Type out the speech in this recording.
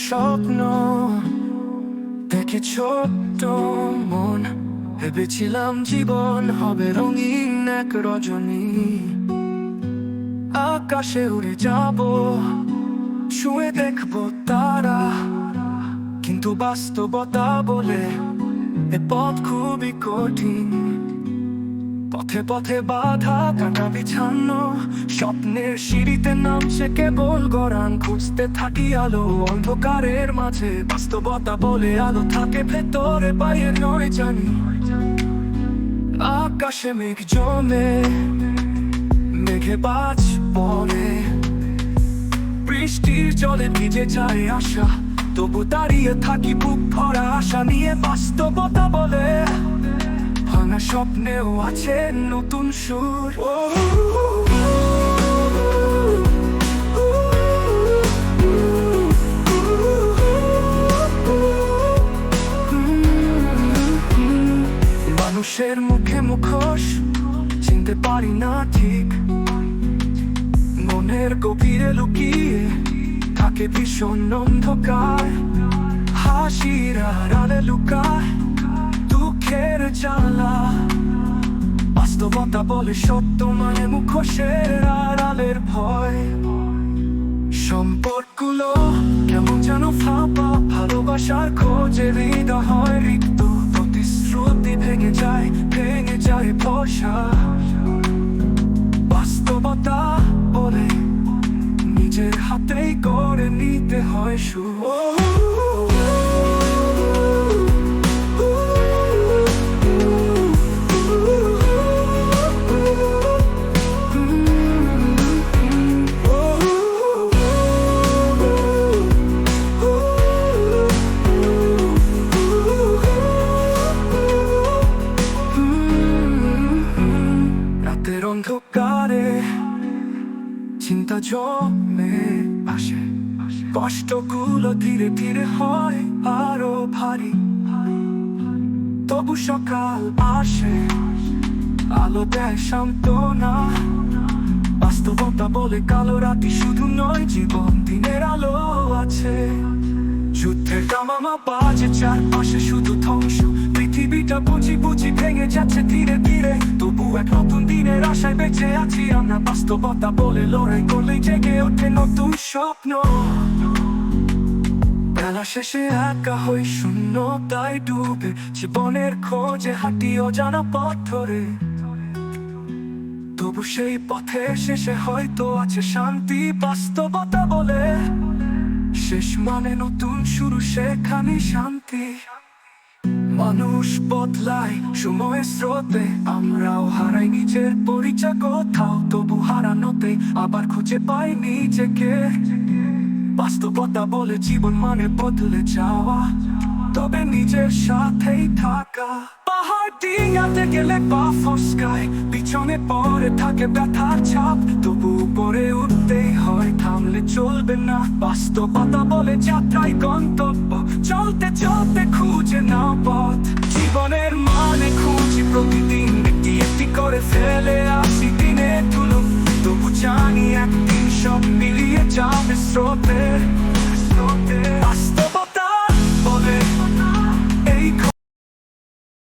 স্বপ্ন দেখে ছোট্ট মন, ভেবেছিলাম জীবন হবে রঙিন এক রজনী। আকাশে উড়ে যাব, ছুঁয়ে দেখবো তারা, কিন্তু বাস্তবতা বলে এ পথ খুবই কঠিন। পথে পথে বাধা, কাঁটা বিছানো, স্বপ্নের সিঁড়িতে নামছে কেবল গড়ান। খুঁজতে থাকি আলো অন্ধকারের মাঝে, বাস্তবতা বলে আলো থাকে ভেতরে, বাইরে নয় জানি। আকাশে মেঘ জমে, মেঘে বাজ পড়ে, বৃষ্টির জলে ভিজে যায় আশা, তবু দাঁড়িয়ে থাকি বুক ভরা আশা নিয়ে। বাস্তবতা বলে ভাঙা স্বপ্নেও আছে নতুন সুর। মানুষের মুখে মুখোশ, চিনতে পারি না ঠিক, মনের গভীরে লুকিয়ে থাকে ভীষণ অন্ধকার। হাসির আড়ালে লুকায় দুঃখের জ্বালা, বাস্তবতা বলে সত্য মানে মুখোশের আড়ালের ভয়। সম্পর্কগুলো কেমন যেন ফাঁপা, ভালোবাসার খোঁজে হৃদয় হয় রিক্ত, প্রতিশ্রুতি ভেঙে যায় ভরসা। বাস্তবতা বলে নিজের হাতেই করে নিতে হয় শুরু। রাতের অন্ধকারে চিন্তা জমে আসে, কষ্টগুলো ধীরে ধীরে হয় আরো ভারী। তবু সকাল আসে, আলো দেয় সান্ত্বনা। বাস্তবতা বলে কালো রাতি শুধু নয়, জীবন দিনের আলো আছে। যুদ্ধের দামামা বাজে চারপাশে শুধু ধ্বংস, পৃথিবীটা বুঝি বুঝি ভেঙে যাচ্ছে ধীরে ধীরে। তবু এক নতুন দিনের আশায় বেঁচে আছি আমরা। বাস্তবতা বলে লড়াই করলেই জেগে ওঠে নতুন স্বপ্ন। বেলা শেষে একা হই শূন্যতায় ডুবে, জীবনের খোঁজে হাঁটি অজানা পথ ধরে। তবু সেই পথের শেষে হয়তো আছে শান্তি। বাস্তবতা বলে শেষ মানে নতুন শুরু, সেখানে শান্তি। মানুষ বদলায় সময়ের স্রোতে, আমরাও হারাই নিজের পরিচয় কোথাও, তবু হারানোতে আবার খুঁজে পাই নিজেকে। বাস্তবতা বলে জীবন মানে বদলে যাওয়া, তবে নিজের সাথেই থাকা। পাহাড় ডিঙাতে গেলে পা ফসকায়, পিছনে পড়ে থাকে ব্যথার ছাপ, তবু উপরে উঠতেই হয়, থামলে চলবে না। বাস্তবতা বলে যাত্রায় গন্তব্য, চলতে চলতে খুঁজে নাও পথ। জীবনের মানে খুঁজি প্রতিদিন, একটি একটি করে ফেলে আসি দিনের ধুলো, তবু জানি একদিন সব মিলিয়ে যাবে স্রোতের